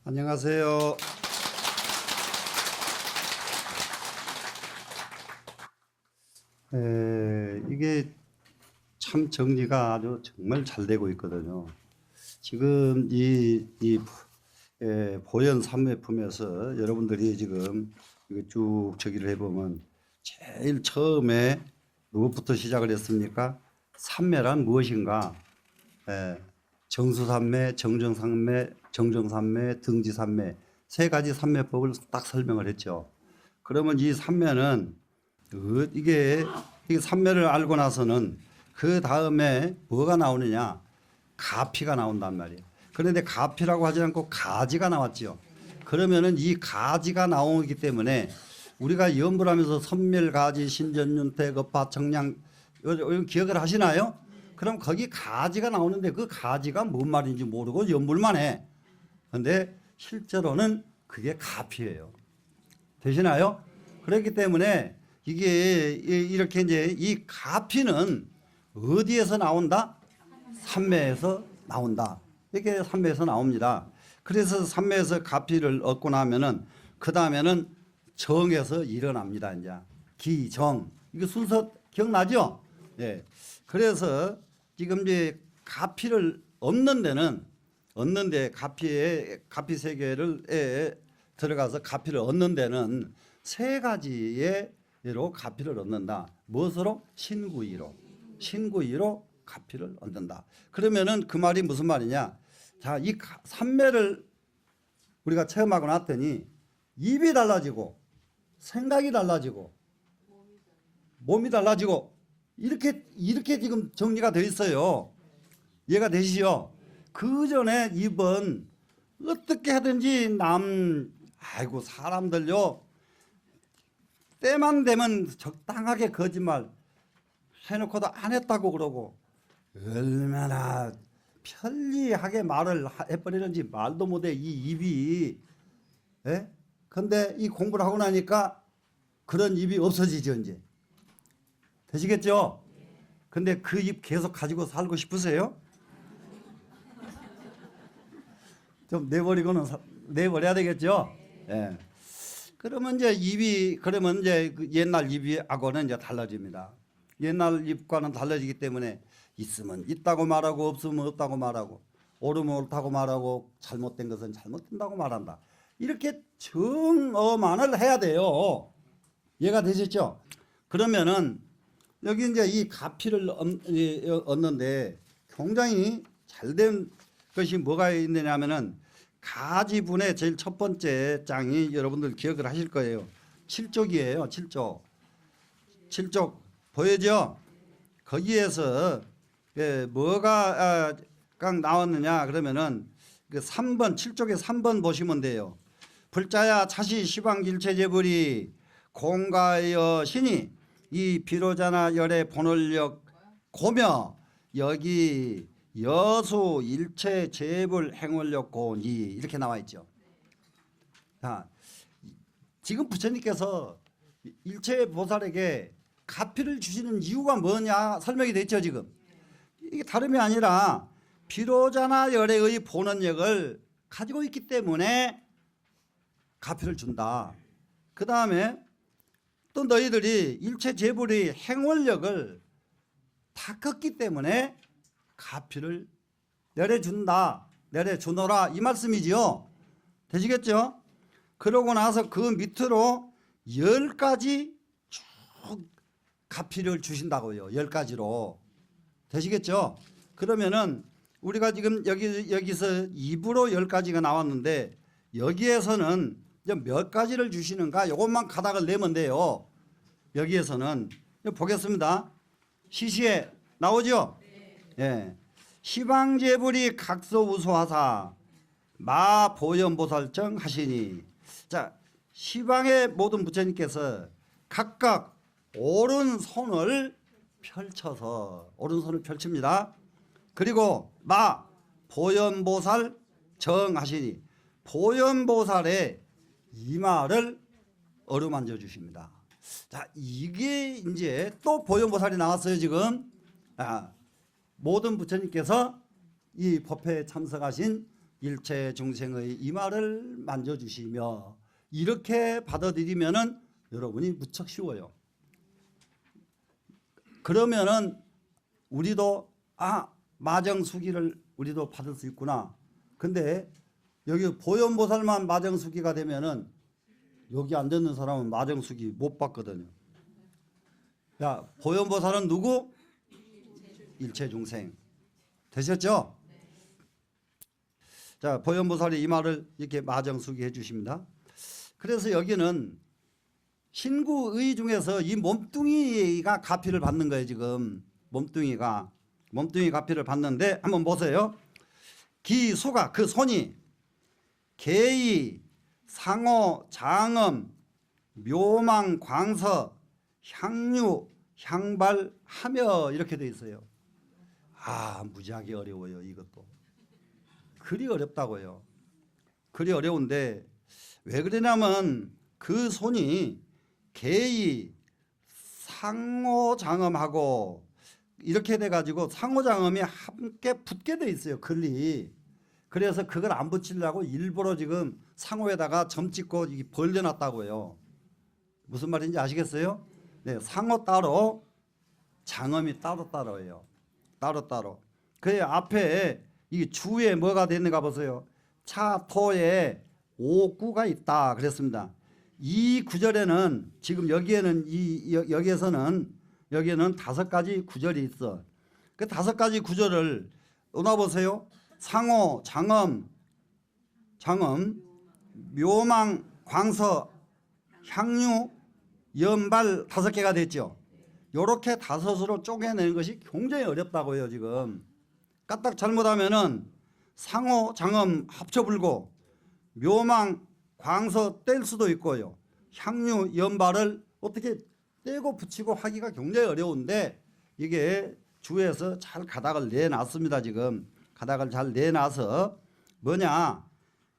안녕하세요. 이게 참 정리가 아주 정말 잘 되고 있거든요. 지금 보현 삼매품에서 여러분들이 지금 이거 쭉 저기를 해보면 제일 처음에 무엇부터 시작을 했습니까? 삼매란 무엇인가? 정수삼매, 정정삼매, 정정삼매, 등지삼매 세 가지 삼매법을 딱 설명을 했죠. 그러면 이 삼매는 이게 삼매를 알고 나서는 그 다음에 뭐가 나오느냐? 가피가 나온단 말이에요. 그런데 가피라고 하지 않고 가지가 나왔죠. 그러면은 이 가지가 나오기 때문에 우리가 연불 하면서 선멸가지, 신전윤택, 업파, 청량 이거 기억을 하시나요? 그럼 거기 가지가 나오는데 그 가지가 뭔 말인지 모르고 연불만 해. 그런데 실제로는 그게 가피예요. 되시나요? 그렇기 때문에 이게 이렇게 이제 이 가피는 어디에서 나온다? 삼매에서 나온다. 이렇게 삼매에서 나옵니다. 그래서 삼매에서 가피를 얻고 나면은 그 다음에는 정에서 일어납니다. 이제 기정 이거 순서 기억나죠? 예. 그래서 지금 이제 가피를 얻는데 가피 세계를 들어가서 가피를 얻는 데는 세 가지로 가피를 얻는다. 무엇으로? 신구이로 가피를 얻는다. 그러면은 그 말이 무슨 말이냐? 자, 이 삼매를 우리가 체험하고 났더니 입이 달라지고 생각이 달라지고 몸이 달라지고 이렇게 지금 정리가 되어 있어요. 이해가 되시죠? 그 전에 입은 어떻게 하든지 아이고 사람들요 때만 되면 적당하게 거짓말 해놓고도 안 했다고 그러고 얼마나 편리하게 말을 해버리는지 말도 못해 이 입이. 예? 근데 이 공부를 하고 나니까 그런 입이 없어지죠 이제. 되시겠죠? 근데 그 입 계속 가지고 살고 싶으세요? 좀 내버려야 되겠죠? 예. 그러면 이제 그 옛날 입하고는 이제 달라집니다. 옛날 입과는 달라지기 때문에 있으면 있다고 말하고 없으면 없다고 말하고 옳으면 옳다고 말하고 잘못된 것은 잘못된다고 말한다. 이렇게 정어만을 해야 돼요. 이해가 되셨죠? 그러면은 여기 이제 이 가피를 얻는데 굉장히 잘된 것이 뭐가 있느냐면은 가지분의 제일 첫 번째 장이 여러분들 기억을 하실 거예요. 7쪽이에요. 7쪽 보여죠? 거기에서 뭐가 각 나왔느냐 그러면은 그 3번 7쪽에 3번 보시면 돼요. 불자야 차시 시방일체제불이 공가여 신이 이 비로자나 열의 본원력 고며 여기 여수 일체 재불 행원력 고니 이렇게 나와 있죠. 자, 지금 부처님께서 일체 보살에게 가피를 주시는 이유가 뭐냐 설명이 됐죠. 지금 이게 다름이 아니라 비로자나 열의 본원력을 가지고 있기 때문에 가피를 준다. 그 다음에 또 너희들이 일체 재불의 행원력을 다 컸기 때문에 가피를 내려주노라 이 말씀이지요. 되시겠죠? 그러고 나서 그 밑으로 10가지 쭉 가피를 주신다고요. 10가지로. 되시겠죠? 그러면은 우리가 지금 여기서 입으로 10가지가 나왔는데 여기에서는 몇 가지를 주시는가 이것만 가닥을 내면 돼요. 여기에서는 보겠습니다. 시시에 나오죠? 예. 시방제불이 각서우수하사 마보현보살정 하시니. 자, 시방의 모든 부처님께서 각각 오른손을 펼칩니다. 그리고 보현보살 정하시니 보현보살의 이마를 어루만져 주십니다. 자, 이게 이제 또 보현보살이 나왔어요. 지금 모든 부처님께서 이 법회에 참석하신 일체 중생의 이마를 만져주시며 이렇게 받아들이면은 여러분이 무척 쉬워요. 그러면은 우리도 마정수기를 우리도 받을 수 있구나. 근데 여기 보현보살만 마정수기가 되면은 여기 앉아있는 사람은 마정수기 못 받거든요. 야, 보현보살은 누구? 일체중생. 되셨죠? 자, 보현보살이 이 말을 이렇게 마정수기 해주십니다. 그래서 여기는 신구의 중에서 이 몸뚱이가 가피를 받는 거예요. 지금 몸뚱이 가피를 받는데 한번 보세요. 기수가 그 손이 개의 상호 장엄 묘망 광서 향유 향발하며 이렇게 돼 있어요. 무지하게 어려워요. 이것도 그리 어렵다고요. 그리 어려운데 왜 그러냐면 그 손이 개의 상호장엄하고 이렇게 돼가지고 상호장엄이 함께 붙게 돼 있어요. 글이. 그래서 그걸 안 붙이려고 일부러 지금 상호에다가 점 찍고 벌려놨다고요. 무슨 말인지 아시겠어요? 네, 상호 따로 장엄이 따로예요. 따로. 그 앞에 이 주에 뭐가 되는가 보세요. 차토에 오구가 있다 그랬습니다. 이 구절에는 지금 여기에는 여기에는 5가지 구절이 있어. 그 5가지 구절을 오나 보세요. 상호, 장엄, 묘망, 광서, 향유, 연발 5개가 됐죠. 요렇게 5으로 쪼개내는 것이 굉장히 어렵다고요. 지금 까딱 잘못하면은 상호, 장엄 합쳐불고 묘망, 광서 뗄 수도 있고요. 향유, 연발을 어떻게 떼고 붙이고 하기가 굉장히 어려운데 이게 주에서 잘 가닥을 내놨습니다. 지금 가닥을 잘 내놔서 뭐냐,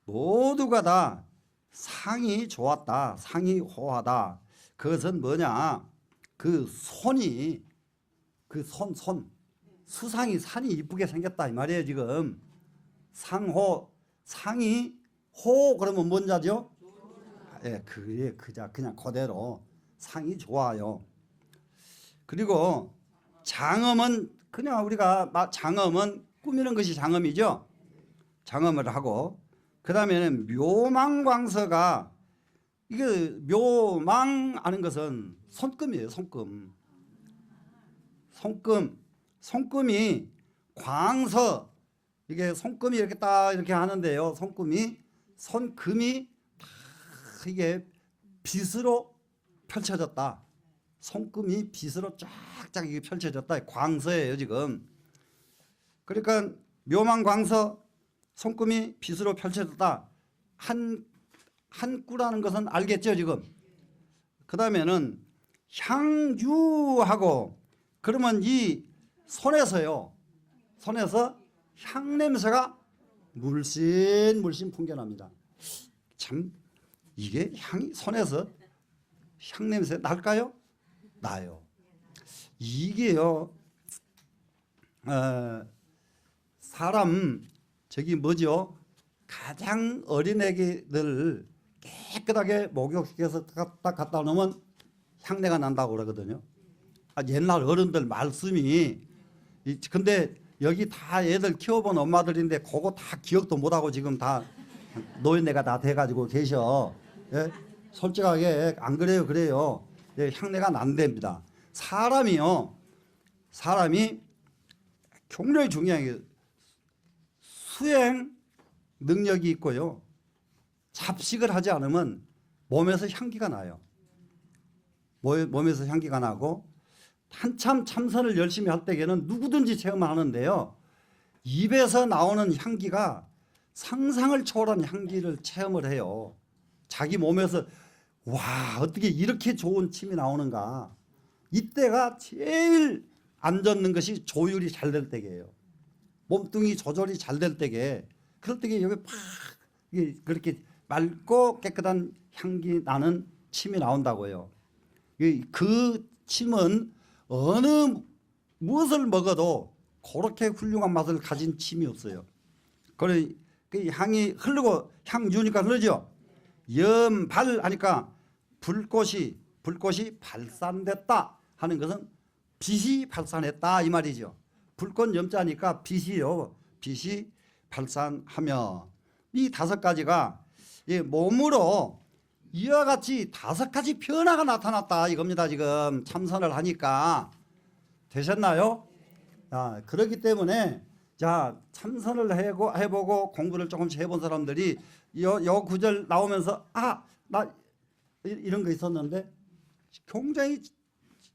모두가 다 상이 좋았다, 상이 호하다. 그것은 뭐냐, 그 손이 그 수상이 산이 이쁘게 생겼다 이 말이에요. 지금 상호, 상이 호 그러면 뭔 자죠? 예, 그냥 그대로 상이 좋아요. 그리고 장엄은 그냥 우리가 장엄은 꾸미는 것이 장엄이죠. 장엄을 하고 그 다음에는 묘망광서가 이게 묘망하는 것은 손금이에요. 손금이 광서 이게 손금이 이렇게 딱 이렇게 하는데요. 손금이 다 이게 빗으로 펼쳐졌다. 손금이 빗으로 쫙쫙 이게 펼쳐졌다. 광서예요 지금. 그러니까 묘망광서 손금이 빗으로 펼쳐졌다. 한 꾸라는 것은 알겠죠 지금. 그 다음에는 향유하고 그러면 이 손에서 향냄새가 물씬 풍겨납니다. 참 이게 향이 손에서 향냄새 날까요? 나요. 이게요 사람 저기 뭐죠? 가장 어린 애기들 깨끗하게 목욕시켜서 딱 갖다 놓으면 향내가 난다고 그러거든요. 옛날 어른들 말씀이. 근데 여기 다 애들 키워본 엄마들인데 그거 다 기억도 못하고 지금 다 노인네가 다 돼가지고 계셔. 예? 솔직하게 안 그래요? 그래요. 예, 향내가 난답니다. 사람이 굉장히 중요한 게 수행 능력이 있고요. 잡식을 하지 않으면 몸에서 향기가 나요. 몸에서 향기가 나고 한참 참선을 열심히 할 때에는 누구든지 체험하는데요. 입에서 나오는 향기가 상상을 초월한 향기를 체험을 해요. 자기 몸에서 와 어떻게 이렇게 좋은 침이 나오는가. 이때가 제일 안 젖는 것이 조율이 잘 될 때예요. 몸뚱이 조절이 잘 될 때에 그럴 때에 여기 팍 그렇게 맑고 깨끗한 향기 나는 침이 나온다고요. 그 침은 무엇을 먹어도 그렇게 훌륭한 맛을 가진 침이 없어요. 그 향이 흐르고 향 주니까 흐르죠. 염발 하니까 불꽃이 발산됐다 하는 것은 빛이 발산했다 이 말이죠. 불꽃 염자니까 빛이요. 빛이 발산하며 이 다섯 가지가 몸으로 이와 같이 다섯 가지 변화가 나타났다 이겁니다. 지금 참선을 하니까 되셨나요? 그렇기 때문에 자 참선을 해보고 공부를 조금씩 해본 사람들이 요 구절 나오면서 나 이런 거 있었는데 굉장히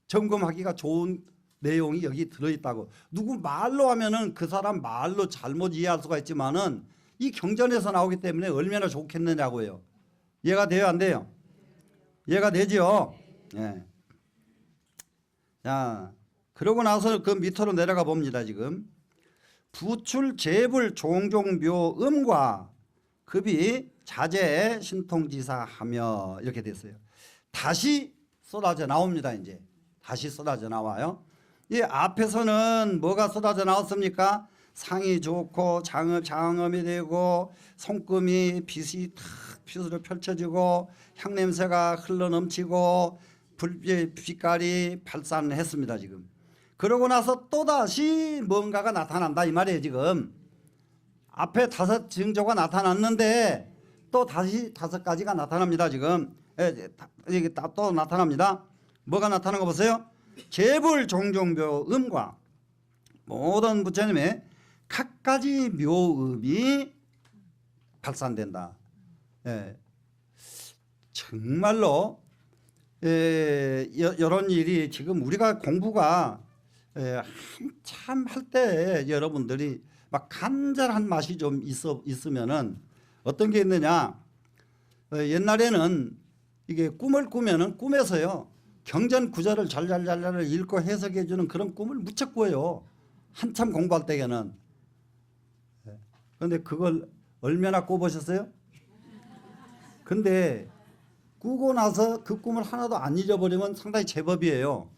점검하기가 좋은 내용이 여기 들어있다고. 누구 말로 하면은 그 사람 말로 잘못 이해할 수가 있지만은 이 경전에서 나오기 때문에 얼마나 좋겠느냐고요. 이해가 돼요, 안 돼요? 이해가 되죠? 예. 자, 그러고 나서 그 밑으로 내려가 봅니다, 지금. 부출, 재불, 종종, 묘, 음과 급이 자재, 신통지사하며 이렇게 됐어요. 다시 쏟아져 나옵니다, 이제. 다시 쏟아져 나와요. 이 앞에서는 뭐가 쏟아져 나왔습니까? 상이 좋고 장엄이 되고 손금이 빛이 탁 빛으로 펼쳐지고 향냄새가 흘러넘치고 빛깔이 발산했습니다 지금. 그러고 나서 또다시 뭔가가 나타난다 이 말이에요 지금. 앞에 다섯 징조가 나타났는데 또 다시 다섯 가지가 나타납니다 지금. 이게 또 나타납니다. 뭐가 나타난 거 보세요. 재불 종종묘 음과 모든 부처님의 각가지 묘음이 발산된다. 정말로 이런 일이 지금 우리가 공부가 한참 할 때 여러분들이 막 간절한 맛이 좀 있으면은 어떤 게 있느냐. 옛날에는 이게 꿈을 꾸면은 꿈에서요 경전 구절을 잘잘 읽고 해석해 주는 그런 꿈을 무척 꿔요. 한참 공부할 때에는. 그런데 그걸 얼마나 꿔보셨어요? 근데 꾸고 나서 그 꿈을 하나도 안 잊어버리면 상당히 제법이에요.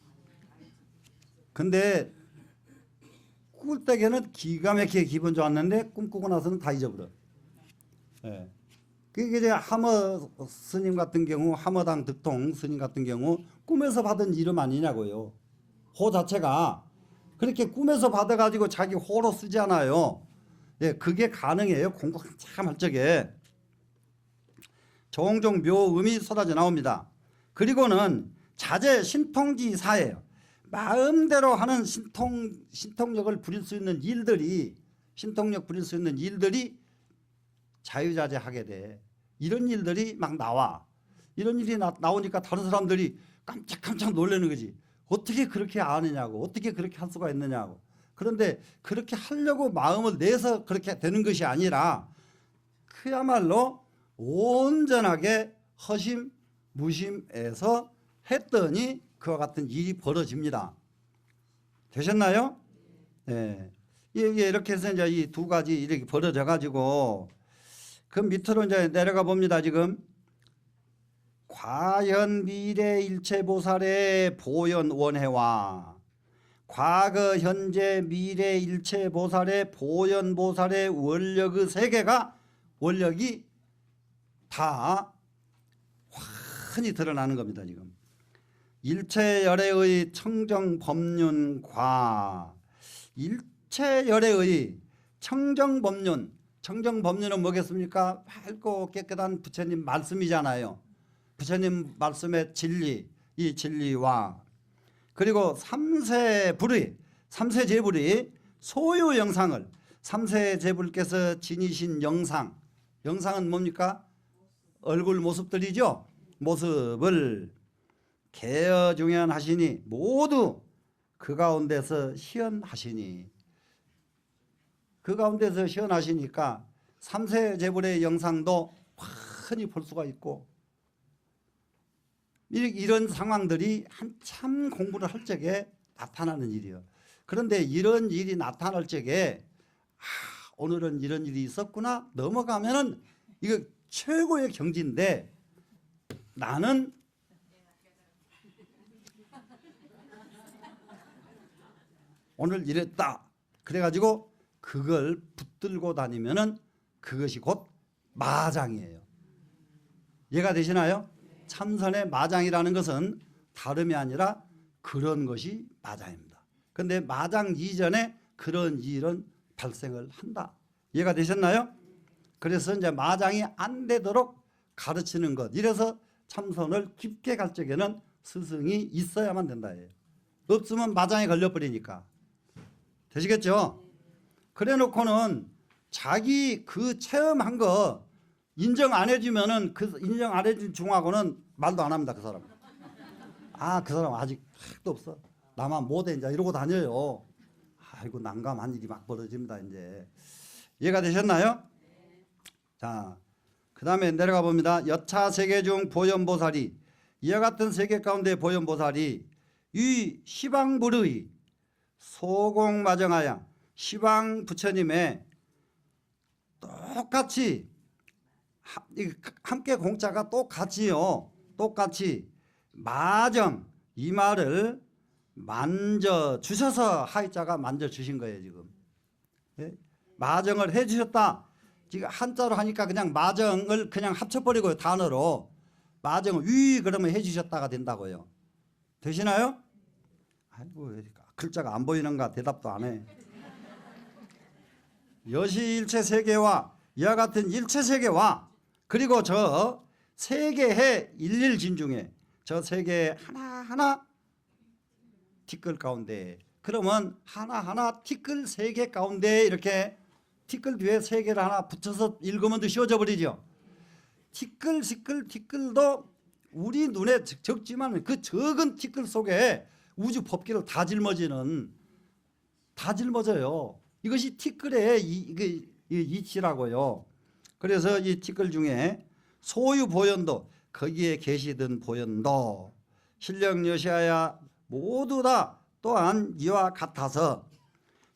근데 꿀 때에는 기가 막히게 기분 좋았는데 꿈꾸고 나서는 다 잊어버려. 그게 이제 하머 스님 같은 경우, 하머당 득통 스님 같은 경우 꿈에서 받은 이름 아니냐고요. 호 자체가 그렇게 꿈에서 받아가지고 자기 호로 쓰지 않아요. 그게 가능해요. 공부 한참 할 적에. 종종 묘음이 쏟아져 나옵니다. 그리고는 자재 신통지사예요. 마음대로 하는 신통력을 부릴 수 있는 일들이 자유자재하게 돼. 이런 일들이 막 나와. 이런 일이 나오니까 다른 사람들이 깜짝깜짝 놀라는 거지. 어떻게 그렇게 아느냐고. 어떻게 그렇게 할 수가 있느냐고. 그런데 그렇게 하려고 마음을 내서 그렇게 되는 것이 아니라 그야말로 온전하게 허심 무심해서 했더니 그와 같은 일이 벌어집니다. 되셨나요? 네. 이렇게 해서 이제 이 두 가지 이렇게 벌어져 가지고 그 밑으로 이제 내려가 봅니다. 지금 과현 미래 일체 보살의 보현 원해와 과거 현재 미래 일체 보살의 보현 보살의 원력의 세계가 원력이 다 환히 드러나는 겁니다. 지금 일체열애의 청정법륜과 일체열애의 청정법륜. 청정법륜은 뭐겠습니까? 밝고 깨끗한 부처님 말씀이잖아요. 부처님 말씀의 진리, 이 진리와 그리고 삼세제불이 소유 영상을 삼세제불께서 지니신 영상은 뭡니까? 얼굴 모습들이죠. 모습을 개어중연하시니 모두 그 가운데서 시연하시니 그 가운데서 시연하시니까 삼세제불의 영상도 환히 볼 수가 있고 이런 상황들이 한참 공부를 할 적에 나타나는 일이에요. 그런데 이런 일이 나타날 적에 오늘은 이런 일이 있었구나 넘어가면은 이거 최고의 경지인데 나는 오늘 이랬다. 그래가지고 그걸 붙들고 다니면은 그것이 곧 마장이에요. 이해가 되시나요? 참선의 마장이라는 것은 다름이 아니라 그런 것이 마장입니다. 그런데 마장 이전에 그런 일은 발생을 한다. 이해가 되셨나요? 그래서 이제 마장이 안 되도록 가르치는 것. 이래서 참선을 깊게 갈 적에는 스승이 있어야만 된다. 없으면 마장에 걸려버리니까. 되시겠죠? 그래 놓고는 자기 그 체험한 거 인정 안 해주면은 그 인정 안 해준 중하고는 말도 안 합니다. 그 사람. 아, 그 사람 아직 택도 없어. 나만 못해 이제 이러고 다녀요. 아이고 난감한 일이 막 벌어집니다. 이제 이해가 되셨나요? 자, 그 다음에 내려가 봅니다. 여차 세계 중 보현보살이 이와 같은 세계 가운데 보현보살이 이 시방불의 소공마정하야 시방 부처님의 똑같이 함께 공자가 똑같이요. 똑같이 마정 이 말을 만져 주셔서 하이자가 만져 주신 거예요. 지금 마정을 해 주셨다. 지금 한자로 하니까 그냥 마정을 그냥 합쳐버리고요. 단어로 마정을 위 그러면 해 주셨다가 된다고요. 되시나요? 아이고 글자가 안 보이는가 대답도 안 해. 여시일체 세계와 이와 같은 일체 세계와 그리고 저 세계의 일일진중에 저 세계 하나하나 티끌 가운데 그러면 하나하나 티끌 세계 가운데 이렇게 티끌 뒤에 세 개를 하나 붙여서 읽으면 또 씌워져 버리죠. 티끌도 우리 눈에 적지만 그 적은 티끌 속에 우주 법계를 다 짊어져요. 이것이 티끌의 이치라고요. 그래서 이 티끌 중에 소유 보현도 거기에 계시던 보현도 신령 여시아야 모두 다 또한 이와 같아서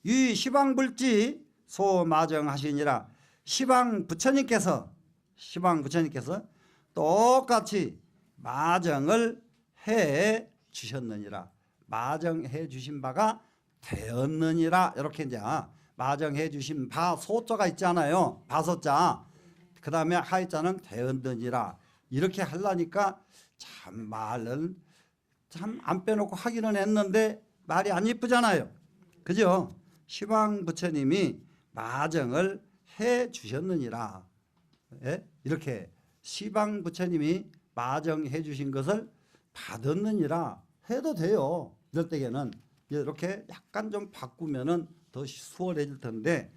이 시방불지 소마정하시니라 시방 부처님께서 똑같이 마정을 해 주셨느니라. 마정해 주신 바가 되었느니라. 이렇게 이제 마정해 주신 바 소자가 있잖아요. 바소자. 그 다음에 하이자는 되었느니라. 이렇게 하려니까 참 말을 참 안 빼놓고 하기는 했는데 말이 안 이쁘잖아요. 그죠? 시방 부처님이 마정을 해 주셨느니라. 예? 이렇게 시방 부처님이 마정해 주신 것을 받았느니라 해도 돼요. 이럴 때에는 이렇게 약간 좀 바꾸면은 더 수월해질 텐데,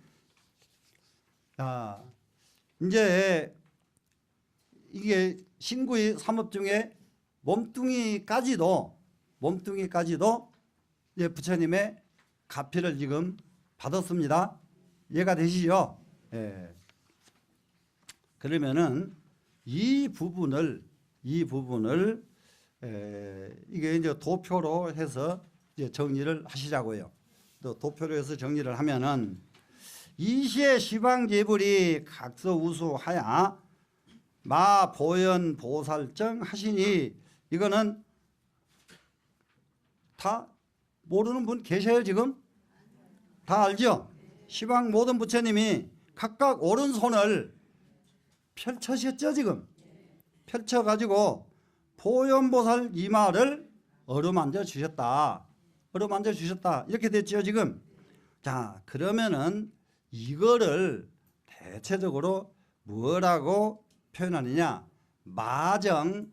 이제 이게 신구의 삼업 중에 몸뚱이까지도 이제 부처님의 가피를 지금 받았습니다. 이해가 되시죠? 예. 그러면은 이 부분을 이게 이제 도표로 해서 이제 정리를 하시자고요. 또 도표로 해서 정리를 하면은 이시의 시방제불이 각서우수하야 마보현 보살정 하시니 이거는 다 모르는 분 계셔요 지금? 다 알죠? 시방 모든 부처님이 각각 오른손을 펼쳐셨죠 지금? 펼쳐가지고 보현보살 이마를 어루만져 주셨다. 이렇게 됐죠 지금? 자, 그러면은 이거를 대체적으로 뭐라고 표현하느냐? 마정숙이라는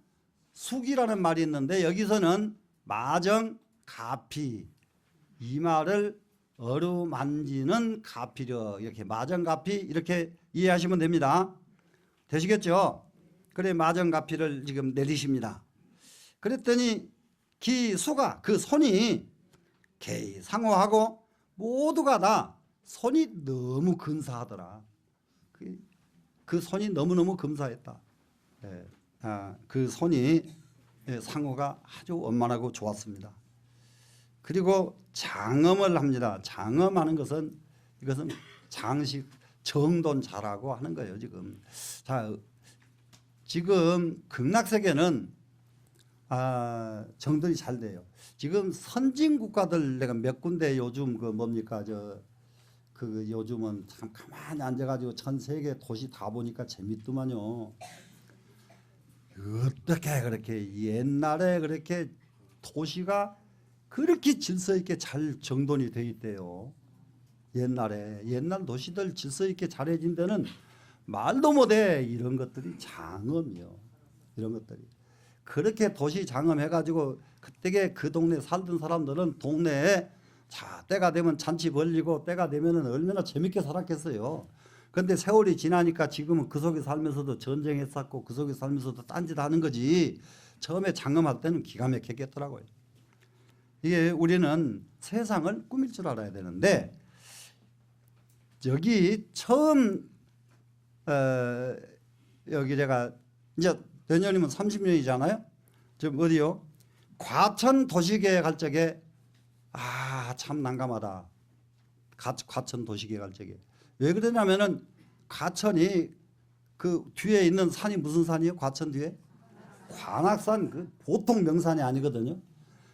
말이 있는데 여기서는 마정가피 이마를 어루만지는 가피려 이렇게 마정가피 이렇게 이해하시면 됩니다. 되시겠죠? 그래 마정가피를 지금 내리십니다. 그랬더니 기수가 그 손이 개상호하고 모두가 다 손이 너무 근사하더라. 그 손이 너무너무 근사했다. 그 손이 상호가 아주 원만하고 좋았습니다. 그리고 장엄을 합니다. 장엄하는 것은 이것은 장식 정돈 잘하고 하는 거예요 지금. 자, 지금 극락세계는 정돈이 잘 돼요. 지금 선진 국가들 내가 몇 군데 요즘 그 뭡니까 그 요즘은 참 가만히 앉아가지고 전 세계 도시 다 보니까 재밌더만요. 어떻게 그렇게 옛날에 그렇게 도시가 그렇게 질서 있게 잘 정돈이 돼 있대요. 옛날 도시들 질서 있게 잘해진 데는 말도 못해. 이런 것들이 장엄이요. 이런 것들이 그렇게 도시 장엄해가지고 그때 그 동네 살던 사람들은 동네에 자 때가 되면 잔치 벌리고 때가 되면은 얼마나 재밌게 살았겠어요. 근데 세월이 지나니까 지금은 그 속에 살면서도 전쟁했었고 그 속에 살면서도 딴짓 하는 거지. 처음에 장엄할 때는 기가 막혔겠더라고요. 이게 우리는 세상을 꾸밀 줄 알아야 되는데 여기 처음 여기 제가 이제 내년이면 30년이잖아요. 지금 어디요? 과천 도시계획 할 적에 참 난감하다. 과천 도시계획 할 적에 왜 그러냐면은 과천이 그 뒤에 있는 산이 무슨 산이에요? 과천 뒤에 관악산. 그 보통 명산이 아니거든요.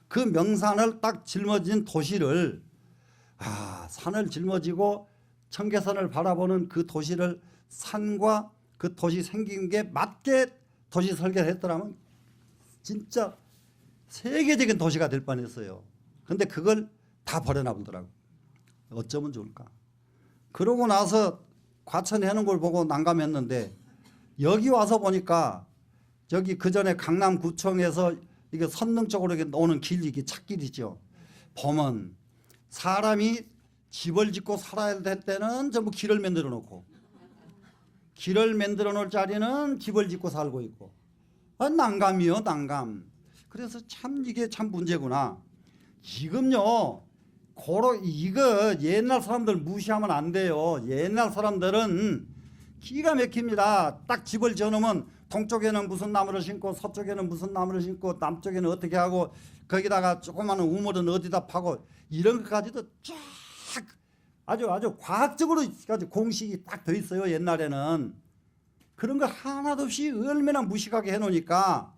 그 명산을 딱 짊어진 도시를 산을 짊어지고 청계산을 바라보는 그 도시를 산과 그 도시 생긴 게 맞게 도시 설계를 했더라면 진짜 세계적인 도시가 될 뻔했어요. 근데 그걸 다 버려놔보더라고. 어쩌면 좋을까. 그러고 나서 과천에 하는 걸 보고 난감했는데 여기 와서 보니까 여기 그 전에 강남구청에서 이게 선릉 쪽으로 이렇게 오는 길, 이게 찻길이죠. 보면 사람이 집을 짓고 살아야 될 때는 전부 길을 만들어 놓고 길을 만들어 놓을 자리는 집을 짓고 살고 있고 난감이요, 난감. 그래서 참 이게 참 문제구나. 지금요, 이거 옛날 사람들 무시하면 안 돼요. 옛날 사람들은 기가 막힙니다. 딱 집을 지어놓으면 동쪽에는 무슨 나무를 심고 서쪽에는 무슨 나무를 심고 남쪽에는 어떻게 하고 거기다가 조그마한 우물은 어디다 파고 이런 것까지도 쫙 아주 과학적으로 공식이 딱 돼 있어요. 옛날에는 그런 거 하나도 없이 얼마나 무식하게 해놓으니까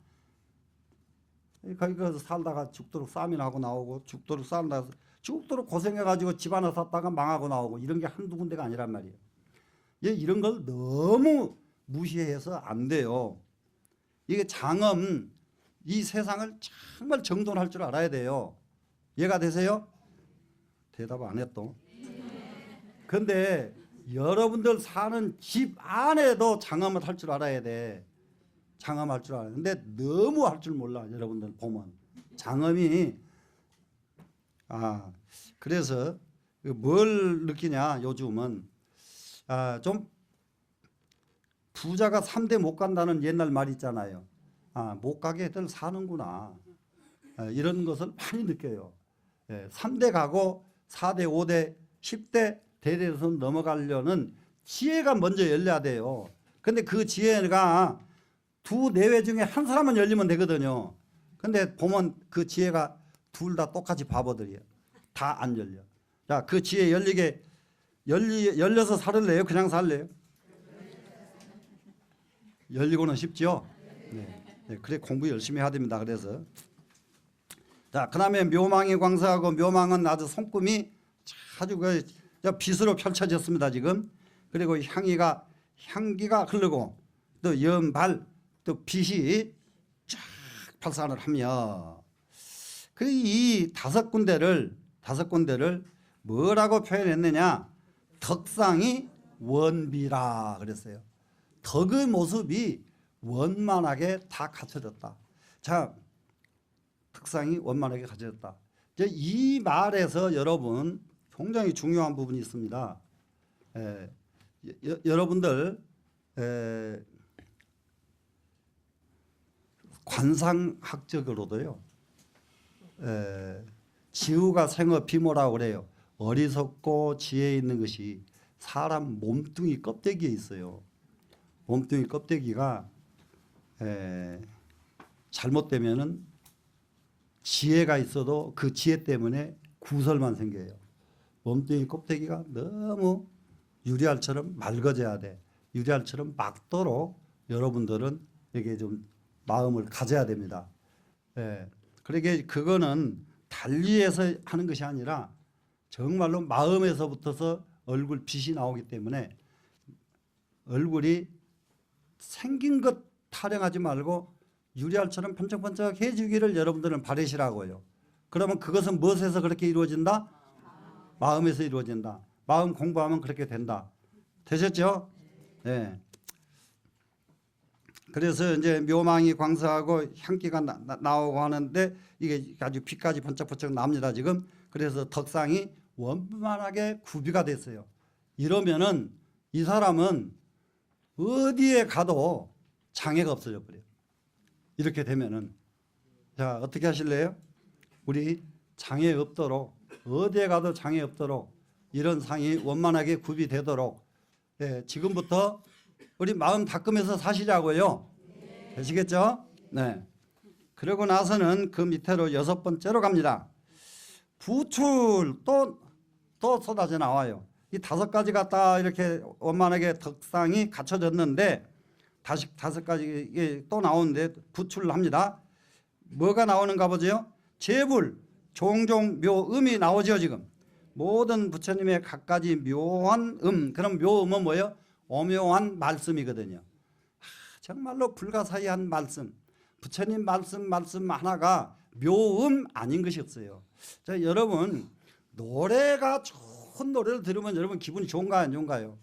거기 가서 살다가 죽도록 싸움이나 하고 나오고 죽도록 고생해가지고 집 하나 샀다가 망하고 나오고 이런 게 한두 군데가 아니란 말이에요. 이런 걸 너무 무시해서 안 돼요. 이게 장엄, 이 세상을 정말 정돈할 줄 알아야 돼요. 이해가 되세요? 대답 안 했또. 근데 여러분들 사는 집 안에도 장엄을 할 줄 알아야 돼. 장엄할 줄 알아요. 근데 너무 할 줄 몰라. 여러분들 보면 장엄이 그래서 뭘 느끼냐 요즘은 좀 부자가 3대 못 간다는 옛날 말 있잖아요. 못 가게 애들 사는구나. 이런 것을 많이 느껴요. 3대 가고 4대 5대 10대 대대선 넘어가려는 지혜가 먼저 열려야 돼요. 근데 그 지혜가 두 내외 중에 한 사람은 열리면 되거든요. 근데 보면 그 지혜가 둘 다 똑같이 바보들이에요. 다 안 열려. 자, 그 지혜 열려서 살을래요? 그냥 살래요? 열리고는 싶죠? 네. 그래 공부 열심히 해야 됩니다. 그래서 자, 그다음에 묘망이 광사하고 묘망은 아주 손금이 아주 빛으로 펼쳐졌습니다. 지금. 그리고 향기가 흐르고 또 연발 또 빛이 쫙 발산을 하며 이 5군데를 뭐라고 표현했느냐? 덕상이 원비라 그랬어요. 덕의 모습이 원만하게 다 갖춰졌다. 자, 덕상이 원만하게 갖춰졌다. 이 말에서 여러분 굉장히 중요한 부분이 있습니다. 여러분들 관상학적으로도요. 지우가 생어 비모라고 그래요. 어리석고 지혜 있는 것이 사람 몸뚱이 껍데기에 있어요. 몸뚱이 껍데기가 잘못되면은 지혜가 있어도 그 지혜 때문에 구설만 생겨요. 몸뚱이 껍데기가 너무 유리알처럼 맑아져야 돼. 유리알처럼 맑도록 여러분들은 이게 좀 마음을 가져야 됩니다. 그러게 그거는 달리해서 하는 것이 아니라 정말로 마음에서부터서 얼굴 빛이 나오기 때문에 얼굴이 생긴 것 타령하지 말고 유리알처럼 번쩍번쩍 해주기를 여러분들은 바라시라고요. 그러면 그것은 무엇에서 그렇게 이루어진다? 마음에서 이루어진다. 마음 공부하면 그렇게 된다. 되셨죠? 네. 그래서 이제 묘망이 광사하고 향기가 나오고 하는데 이게 아주 빛까지 번쩍번쩍 납니다 지금. 그래서 덕상이 원만하게 구비가 됐어요. 이러면은 이 사람은 어디에 가도 장애가 없어져 버려요. 이렇게 되면은. 자, 어떻게 하실래요? 우리 장애 없도록, 어디에 가도 장애 없도록 이런 상이 원만하게 구비되도록, 예, 지금부터 우리 마음 닦으면서 사시자고요. 되시겠죠? 네. 그러고 나서는 그 밑으로 6번째로 갑니다. 부출 또 쏟아져 나와요. 이 5가지가 딱 이렇게 원만하게 덕상이 갖춰졌는데 다시 5가지 또 나오는데 부출을 합니다. 뭐가 나오는가 보죠? 재불, 종종, 묘음이 나오죠 지금. 모든 부처님의 각가지 묘한 그럼 묘음은 뭐예요? 오묘한 말씀이거든요. 정말로 불가사의한 말씀. 부처님 말씀 하나가 묘음 아닌 것이 없어요. 자, 여러분 노래가 좋은 노래를 들으면 여러분 기분이 좋은가요 안 좋은가요?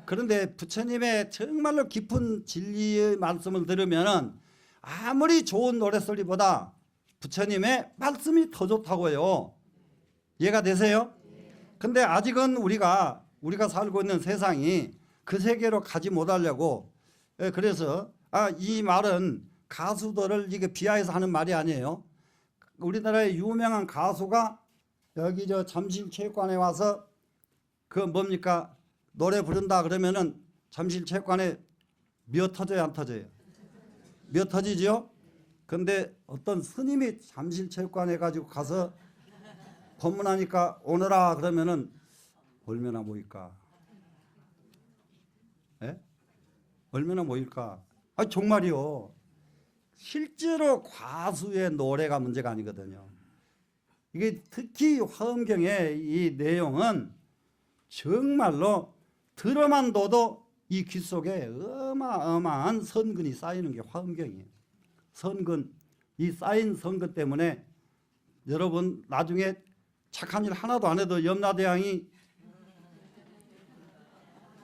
그런데 부처님의 정말로 깊은 진리의 말씀을 들으면 아무리 좋은 노래소리보다 부처님의 말씀이 더 좋다고요. 이해가 되세요? 근데 아직은 우리가 살고 있는 세상이 그 세계로 가지 못하려고, 그래서 이 말은 가수들을 이게 비하해서 하는 말이 아니에요. 우리나라의 유명한 가수가 여기 저 잠실체육관에 와서 그 뭡니까 노래 부른다 그러면은 잠실체육관에 몇 터져요 안 터져요? 몇 터지죠? 근데 어떤 스님이 잠실체육관에 가지고 가서 법문하니까 오너라 그러면은 얼마나 모일까? 예? 얼마나 모일까? 정말이요. 실제로 과수의 노래가 문제가 아니거든요. 이게 특히 화엄경의 이 내용은 정말로 들어만 둬도 이 귀 속에 어마어마한 선근이 쌓이는 게 화엄경이에요. 선근, 이 쌓인 선근 때문에 여러분 나중에 착한 일 하나도 안 해도 염라대왕이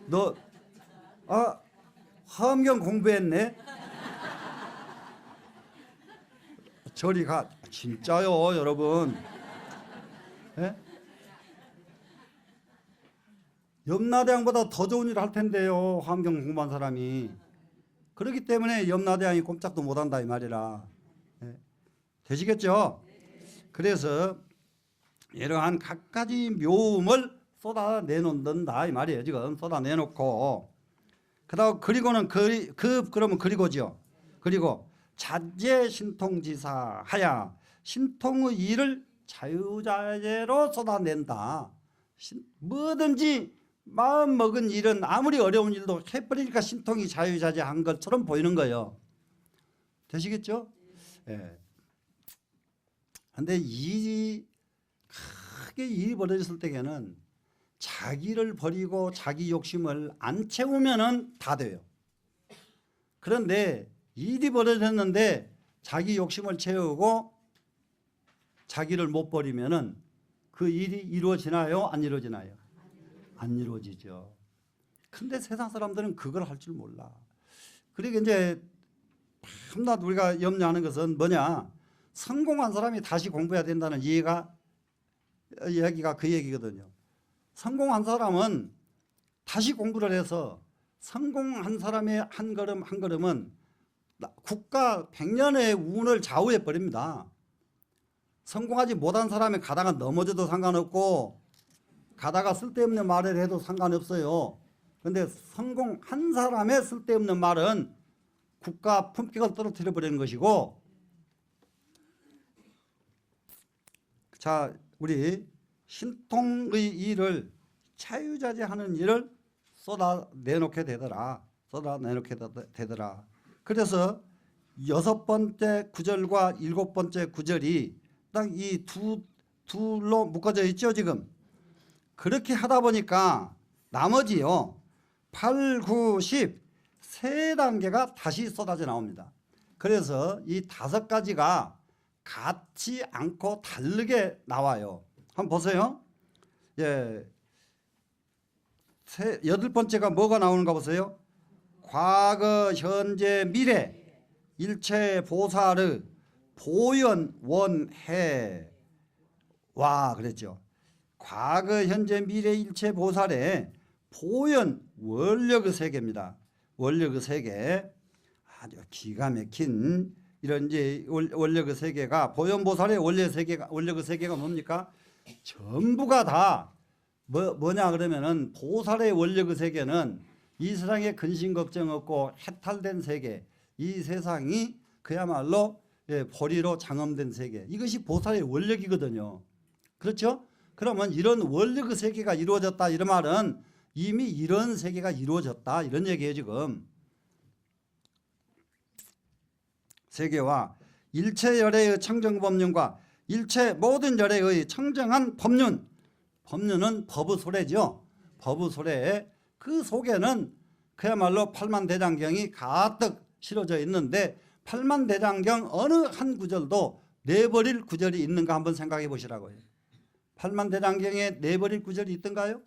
너 화엄경 공부했네? 저리 가. 진짜요 여러분. 예? 염라대왕보다 더 좋은 일을 할 텐데요 화엄경 공부한 사람이. 그렇기 때문에 염라대왕이 꼼짝도 못한다 이 말이라. 예? 되시겠죠? 그래서 이러한 각가지 묘음을 쏟아내놓는다 이 말이에요. 지금 쏟아내놓고 그다음 그리고는 그러면 그리고죠. 그리고 자제 신통지사 하야 신통의 일을 자유자재로 쏟아낸다. 뭐든지 마음 먹은 일은 아무리 어려운 일도 해버리니까 신통이 자유자재한 것처럼 보이는 거예요. 되시겠죠? 예. 근데 크게 일이 벌어졌을 때에는 자기를 버리고 자기 욕심을 안 채우면은 다 돼요. 그런데 일이 벌어졌는데 자기 욕심을 채우고 자기를 못 버리면은 그 일이 이루어지나요? 안 이루어지나요? 안 이루어지죠. 근데 세상 사람들은 그걸 할 줄 몰라. 그러니까 이제 밤낮 우리가 염려하는 것은 뭐냐? 성공한 사람이 다시 공부해야 된다는 이야기가 그 얘기거든요. 성공한 사람은 다시 공부를 해서 성공한 사람의 한 걸음 한 걸음은 국가 100년의 운을 좌우해 버립니다. 성공하지 못한 사람이 가다가 넘어져도 상관없고 가다가 쓸데없는 말을 해도 상관없어요. 그런데 성공한 사람의 쓸데없는 말은 국가 품격을 떨어뜨려 버리는 것이고, 자 우리 신통의 일을 자유자재하는 일을 쏟아내놓게 되더라. 그래서 6번째 구절과 7번째 구절이 딱 이 둘로 묶어져 있죠 지금. 그렇게 하다 보니까 나머지요 8, 9, 10 세 단계가 다시 쏟아져 나옵니다. 그래서 이 5가지가 같지 않고 다르게 나와요. 한번 보세요. 예, 8번째가 뭐가 나오는가 보세요. 과거, 현재, 미래 일체 보살의 보현 원해 와 그랬죠. 과거, 현재, 미래 일체 보살의 보현 원력의 세계입니다. 원력의 세계 아주 기가 막힌 이런 이제 원력의 세계가 보현보살의 원력의 세계가 뭡니까? 전부가 다 뭐냐 그러면은 보살의 원력의 세계는 이 세상에 근심 걱정 없고 해탈된 세계, 이 세상이 그야말로 보리로 장엄된 세계, 이것이 보살의 원력이거든요. 그렇죠? 그러면 이런 원력의 세계가 이루어졌다 이런 말은 이미 이런 세계가 이루어졌다 이런 얘기예요. 지금 세계와 일체 열애의 청정법륜과 일체 모든 열애의 청정한 법륜, 법륜은 법의 소래죠. 법의 소래, 그 속에는 그야말로 팔만대장경이 가득 실어져 있는데 팔만대장경 어느 한 구절도 내버릴 구절이 있는가 한번 생각해 보시라고요. 팔만대장경에 내버릴 구절이 있던가요?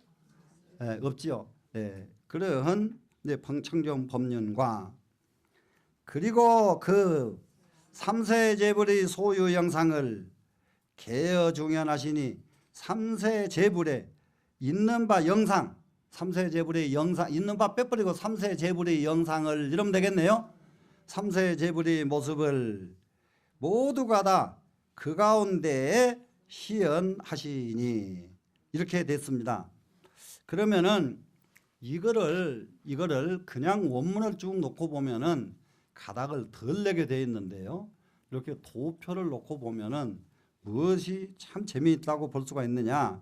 네, 없지요. 네, 그러한 청정 법륜과 그리고 그 3세 제불의 소유 영상을 개어 중현하시니 3세 제불에 있는 바 영상, 3세 제불의 영상 있는 바 빼버리고 3세 제불의 영상을 이러면 되겠네요. 3세 제불의 모습을 모두가 다 그 가운데에 시연하시니 이렇게 됐습니다. 그러면은 이거를 그냥 원문을 쭉 놓고 보면은 가닥을 덜 내게 되어 있는데요. 이렇게 도표를 놓고 보면은 무엇이 참 재미있다고 볼 수가 있느냐.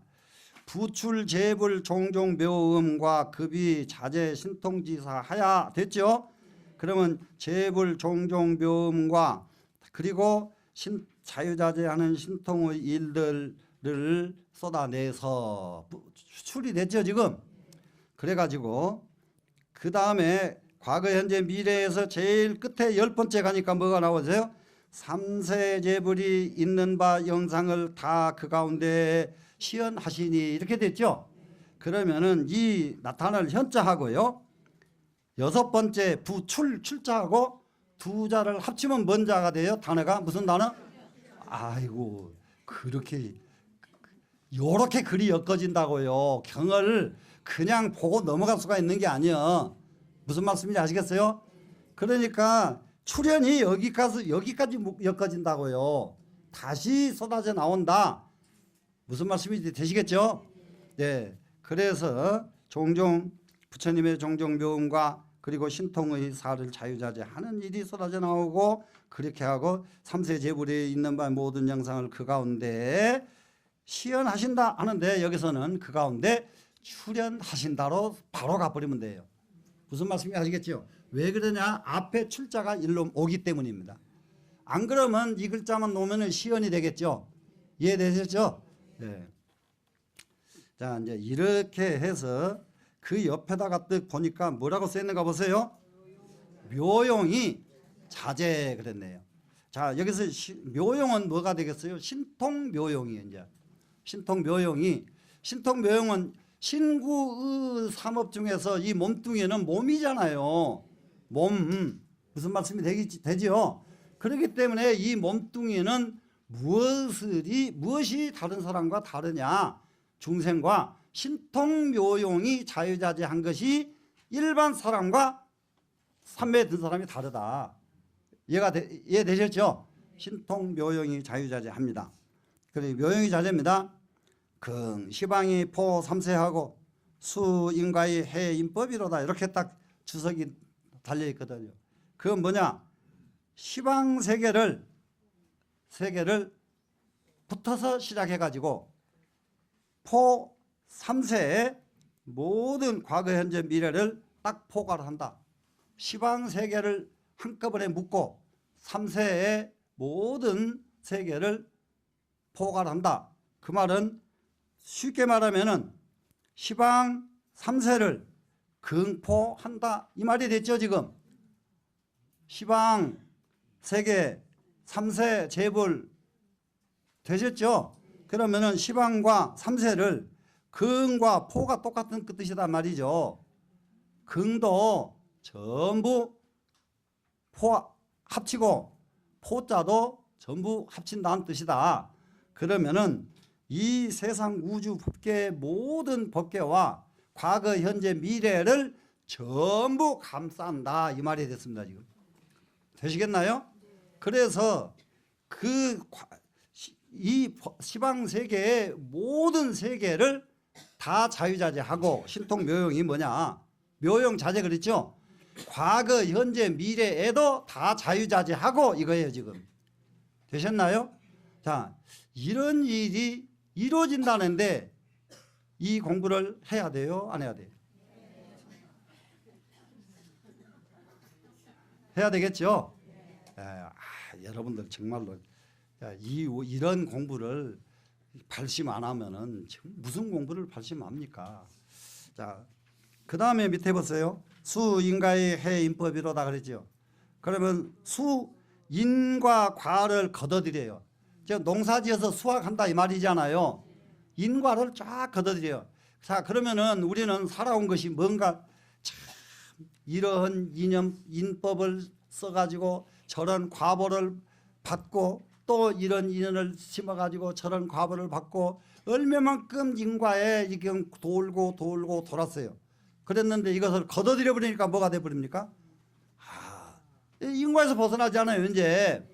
부출 재불 종종 묘음과 급이 자재 신통지사 하야 됐죠. 그러면 재불 종종 묘음과 그리고 자유자재하는 신통의 일들을 쏟아내서 추출이 됐죠 지금. 그래가지고 그 다음에 과거 현재 미래에서 제일 끝에 10번째 가니까 뭐가 나오세요? 3세 제불이 있는 바 영상을 다 그 가운데 시연하시니 이렇게 됐죠. 그러면은 이 나타날 현자하고요 6번째 부출 출자하고 두 자를 합치면 뭔 자가 돼요? 단어가 무슨 단어? 아이고 그렇게 요렇게 글이 엮어진다고요. 경을 그냥 보고 넘어갈 수가 있는 게 아니야. 무슨 말씀인지 아시겠어요? 그러니까 출현이 여기까지 엮어진다고요. 다시 쏟아져 나온다. 무슨 말씀인지 되시겠죠? 네. 그래서 종종 부처님의 종종 묘음과 그리고 신통의 사를 자유자재하는 일이 쏟아져 나오고 그렇게 하고 3세 제불에 있는 바 모든 영상을 그 가운데 시연하신다 하는데 여기서는 그 가운데 출현하신다로 바로 가버리면 돼요. 무슨 말씀인지 아시겠죠? 왜 그러냐? 앞에 출자가 일로 오기 때문입니다. 안 그러면 이 글자만 놓으면 시연이 되겠죠? 이해되셨죠? 네. 자, 이제 이렇게 해서 그 옆에다가 딱 보니까 뭐라고 써있는가 보세요. 묘용이 자재 그랬네요. 자, 여기서 묘용은 뭐가 되겠어요? 신통묘용이 이제. 신통묘용은 신구의 삼업 중에서 이 몸뚱이는 몸이잖아요. 몸. 무슨 말씀이 되지요? 그렇기 때문에 이 몸뚱이는 무엇이 다른 사람과 다르냐? 중생과 신통묘용이 자유자재한 것이 일반 사람과 삼매에 든 사람이 다르다. 이해되셨죠? 신통묘용이 자유자재합니다. 그리고 묘용이 자재입니다. 금 시방이 포 삼세하고 수 인과의 해 인법이로다 이렇게 딱 주석이 달려 있거든요. 그건 뭐냐? 시방 세계를 붙어서 시작해 가지고 포 3세의 모든 과거 현재 미래를 딱 포괄을 한다. 시방 세계를 한꺼번에 묶고 3세의 모든 세계를 포괄한다. 그 말은 쉽게 말하면은 시방 3세를 긍포한다 이 말이 됐죠. 지금 시방 세계 3세 재벌 되셨죠? 그러면은 시방과 3세를 긍과 포가 똑같은 그 뜻이란 말이죠. 긍도 전부 포 합치고 포자도 전부 합친다는 뜻이다. 그러면은 이 세상 우주 법계의 모든 법계와 과거, 현재, 미래를 전부 감싼다 이 말이 됐습니다. 지금 되시겠나요? 그래서 이 시방 세계의 모든 세계를 다 자유자재하고 신통묘용이 뭐냐? 묘용자재 그랬죠? 과거, 현재, 미래에도 다 자유자재하고 이거예요. 지금 되셨나요? 자, 이런 일이 이루어진다는데 이 공부를 해야 돼요? 안 해야 돼요? 해야 되겠죠? 여러분들 정말로 이런 공부를 발심 안 하면은 무슨 공부를 발심합니까? 자, 그 다음에 밑에 보세요. 수인과의 해인법이로다 그랬죠. 그러면 수인과 과를 걷어들여요. 농사지어서 수확한다 이 말이잖아요. 인과를 쫙 걷어들여요. 자, 그러면은 우리는 살아온 것이 뭔가 참 이러한 인법을 써가지고 저런 과보를 받고 또 이런 인연을 심어가지고 저런 과보를 받고 얼마만큼 인과에 지금 돌고 돌았어요. 그랬는데 이것을 걷어들여 버리니까 뭐가 돼버립니까? 인과에서 벗어나지 않아요 이제.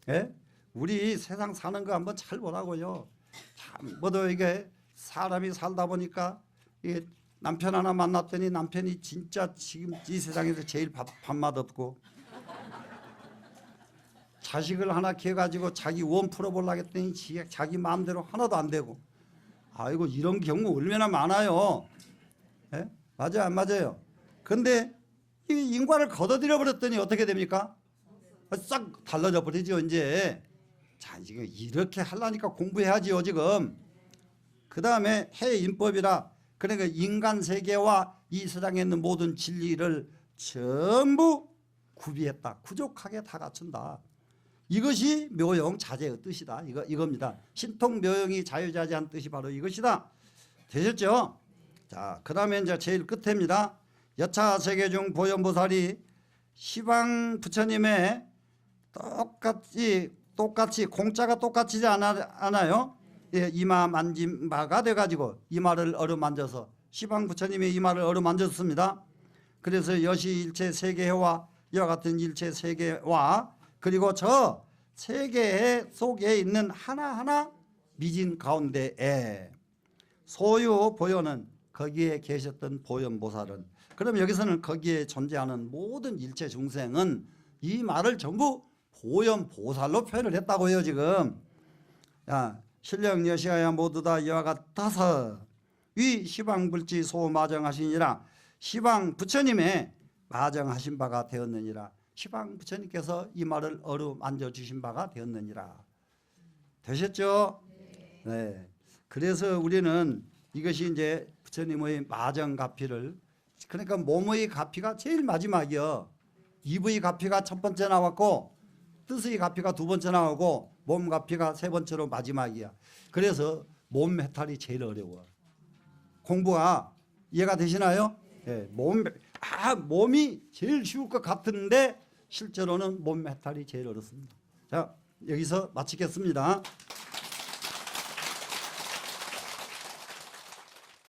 예? 우리 세상 사는 거 한번 잘 보라고요. 참 뭐도 이게 사람이 살다 보니까 이게 남편 하나 만났더니 남편이 진짜 지금 이 세상에서 제일 밥맛 없고 자식을 하나 키워가지고 자기 원 풀어보려고 했더니 자기 마음대로 하나도 안 되고. 아이고 이런 경우 얼마나 많아요. 예? 맞아요 안 맞아요? 근데 이 인과를 걷어들여 버렸더니 어떻게 됩니까? 싹 달라져 버리죠 이제. 자, 지금 이렇게 하려니까 공부해야지요 지금. 그 다음에 해인법이라 그러니까 인간 세계와 이 세상에 있는 모든 진리를 전부 구비했다. 부족하게 다 갖춘다. 이것이 묘용 자재의 뜻이다. 이겁니다. 신통 묘용이 자유자재한 뜻이 바로 이것이다. 되셨죠? 자, 그 다음에 이제 제일 끝입니다. 여차 세계 중 보현보살이 시방 부처님의 똑같이 공자가 똑같이지 않아요? 예, 이마 만진 바가 돼가지고 이마를 어루만져서 시방 부처님의 이마를 어루만졌습니다. 그래서 여시일체 세계와 이와 같은 일체 세계와 그리고 저 세계 속에 있는 하나하나 미진 가운데에 소유 보현은 거기에 계셨던 보현보살은 그럼 여기서는 거기에 존재하는 모든 일체 중생은 이 말을 전부 보현보살로 표현을 했다고요 지금. 야, 신령 여시아야 모두 다 이와 같아서 위 시방불지 소마정하시니라. 시방 부처님의 마정하신 바가 되었느니라. 시방 부처님께서 이 말을 어루만져 주신 바가 되었느니라. 되셨죠? 네. 그래서 우리는 이것이 이제 부처님의 마정가피를 그러니까 몸의 가피가 제일 마지막이요. 입의 가피가 첫 번째 나왔고 뜻의 가피가 두 번째 나오고 몸 가피가 세 번째로 마지막이야. 그래서 몸 해탈이 제일 어려워. 공부가 이해가 되시나요? 네. 몸이 제일 쉬울 것 같은데 실제로는 몸 해탈이 제일 어렵습니다. 자, 여기서 마치겠습니다.